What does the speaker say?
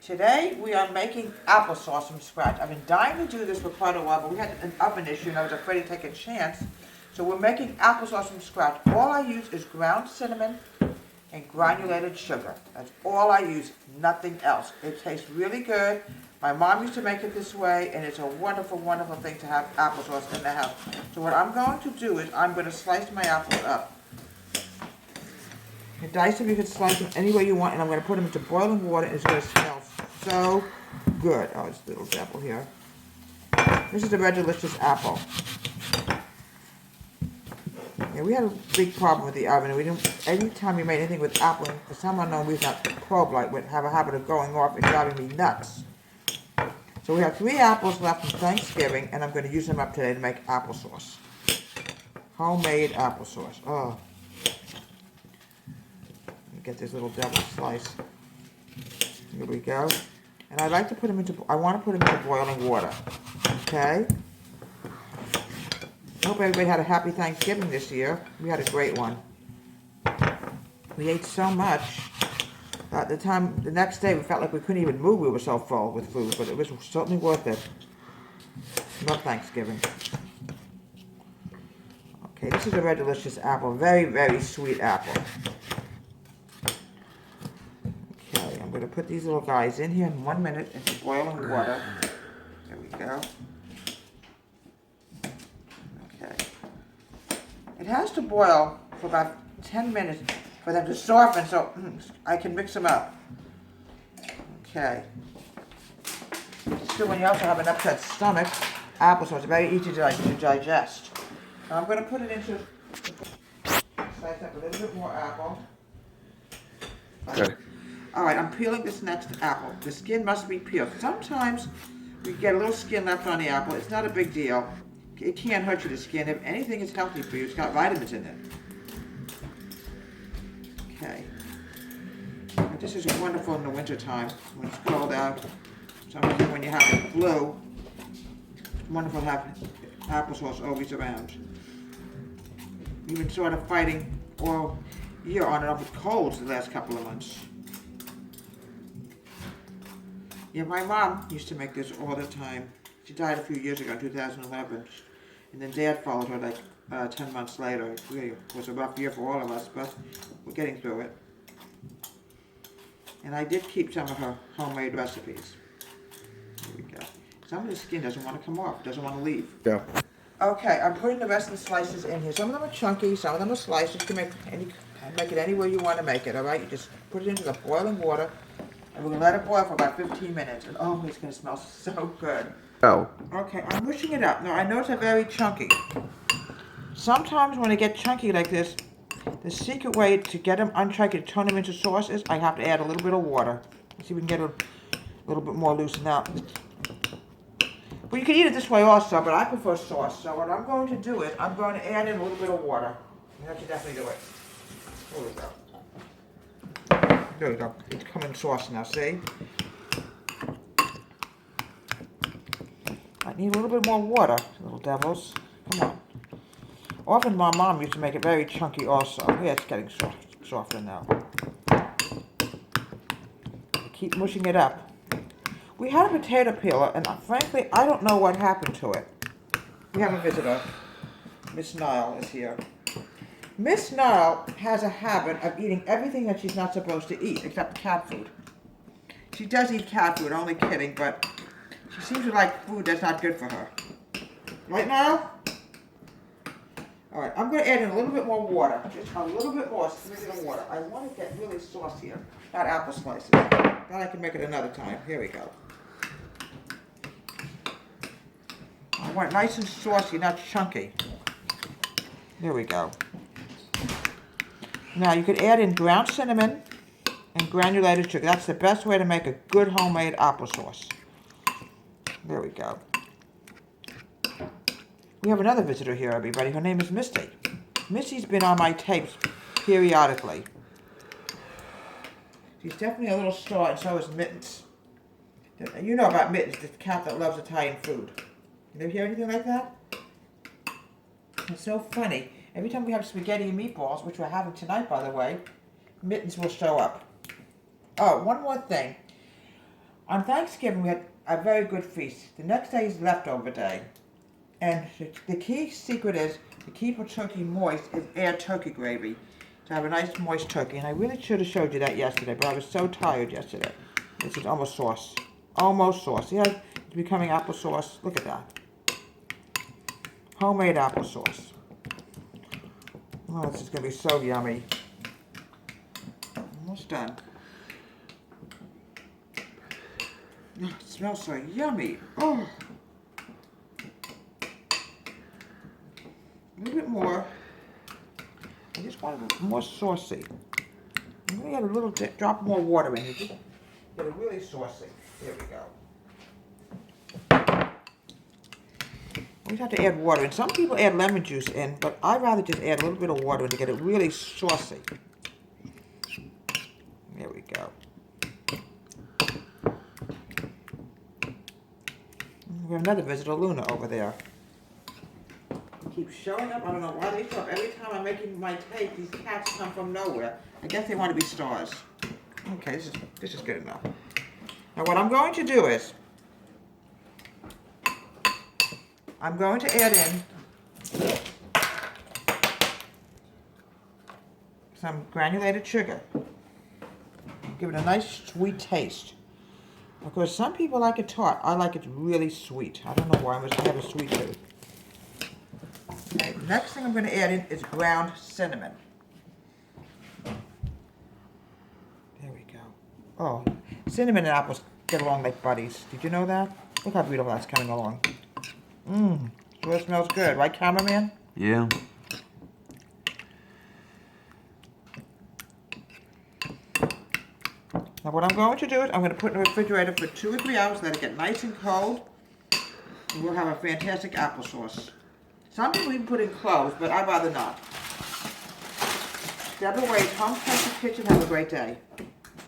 Today we are making applesauce from scratch. I've been dying to do this for quite a while, but we had an oven issue and I was afraid to take a chance. So we're making applesauce from scratch. All I use is ground cinnamon and granulated sugar. That's all I use, nothing else. It tastes really good. My mom used to make it this way, and it's a wonderful, wonderful thing to have applesauce in the house. So what I'm going to do is I'm going to slice my apples up. You dice them, you can slice them any way you want, and I'm going to put them into boiling water, and it's going to smell so good. Oh, it's a little apple here. This is a red delicious apple. Yeah, we had a big problem with the oven. We didn't. Every time we made anything with apple, for some unknown reason, that probe light would have a habit of going off and driving me nuts. So we have 3 apples left from Thanksgiving, and I'm going to use them up today to make applesauce. Homemade applesauce. Oh. Get this little double slice. Here we go. And I like to put them into, I want to put them into boiling water. Okay? I hope everybody had a happy Thanksgiving this year. We had a great one. We ate so much. At the next day, we felt like we couldn't even move. We were so full with food, but it was certainly worth it. Love Thanksgiving. Okay, this is a red delicious apple. Very, very sweet apple. I'm going to put these little guys in here in 1 minute into boiling water. There we go. Okay. It has to boil for about 10 minutes for them to soften so I can mix them up. Okay. It's good when you also have an upset stomach. Applesauce is very easy to digest. Now I'm going to put it into, slice up a little bit more apple. Okay. Alright, I'm peeling this next apple. The skin must be peeled. Sometimes we get a little skin left on the apple. It's not a big deal. It can't hurt you, the skin. If anything is healthy for you, it's got vitamins in it. Okay. Now, this is wonderful in the wintertime when it's cold out. Sometimes when you have the flu, it's wonderful to have applesauce always around. We've been sort of fighting all year on and off with colds the last couple of months. Yeah, my mom used to make this all the time. She died a few years ago, in 2011. And then Dad followed her like 10 months later. It really was a rough year for all of us, but we're getting through it. And I did keep some of her homemade recipes. Here we go. Some of the skin doesn't want to come off, doesn't want to leave. Yeah. Okay, I'm putting the rest of the slices in here. Some of them are chunky, some of them are sliced. You can make it any way you want to make it, all right? You just put it into the boiling water. And we're going to let it boil for about 15 minutes. And oh, it's going to smell so good. Oh. Okay, I'm mushing it up. Now, I notice they're very chunky. Sometimes when they get chunky like this, the secret way to get them unchunky, to turn them into sauce is I have to add a little bit of water. Let's see if we can get a little bit more loosened out. But you can eat it this way also, but I prefer sauce. So what I'm going to do is I'm going to add in a little bit of water. You have to definitely do it. Here we go. There we go. It's coming sauce now, see? I need a little bit more water, little devils. Come on. Often my mom used to make it very chunky also. Yeah, it's getting softer now. Keep mushing it up. We had a potato peeler, and frankly, I don't know what happened to it. We have a visitor. Miss Nile is here. Miss Nile has a habit of eating everything that she's not supposed to eat, except cat food. She does eat cat food, only kidding, but she seems to like food that's not good for her. Right, Nile? Alright, I'm going to add in a little bit more water. Just a little bit more, of water. I want to get really saucy here. Not apple slices. Then I can make it another time. Here we go. I want it nice and saucy, not chunky. There we go. Now you could add in ground cinnamon and granulated sugar. That's the best way to make a good homemade applesauce. There we go. We have another visitor here, everybody. Her name is Misty. Misty's been on my tapes periodically. She's definitely a little star, and so is Mittens. You know about Mittens, the cat that loves Italian food. You ever hear anything like that? It's so funny. Every time we have spaghetti and meatballs, which we're having tonight, by the way, Mittens will show up. Oh, one more thing. On Thanksgiving, we had a very good feast. The next day is leftover day. And the key secret is to keep a turkey moist is add turkey gravy. To have a nice moist turkey. And I really should have showed you that yesterday, but I was so tired yesterday. This is almost sauce. Almost sauce. See how it's becoming applesauce? Look at that. Homemade applesauce. Oh, this is going to be so yummy. Almost done. Oh, it smells so yummy. Oh. A little bit more. I just want it more saucy. I'm going to add a little drop more water in it. Just get it really saucy. There we go. Always have to add water. And some people add lemon juice in, but I'd rather just add a little bit of water to get it really saucy. There we go. We have another visitor, Luna, over there. Keep showing up. I don't know why they show up. Every time I'm making my tape, these cats come from nowhere. I guess they want to be stars. Okay, this is good enough. Now what I'm going to do is, I'm going to add in some granulated sugar. Give it a nice sweet taste. Of course, some people like it tart. I like it really sweet. I don't know why. I have a sweet tooth. Okay, next thing I'm going to add in is ground cinnamon. There we go. Oh, cinnamon and apples get along like buddies. Did you know that? Look how beautiful that's coming along. Mmm, sure smells good. Right, cameraman? Yeah. Now what I'm going to do is I'm going to put it in the refrigerator for 2 or 3 hours, let it get nice and cold, and we'll have a fantastic applesauce. Some people even put in cloves, but I'd rather not. Debra Wade, Home Country Kitchen. Have a great day.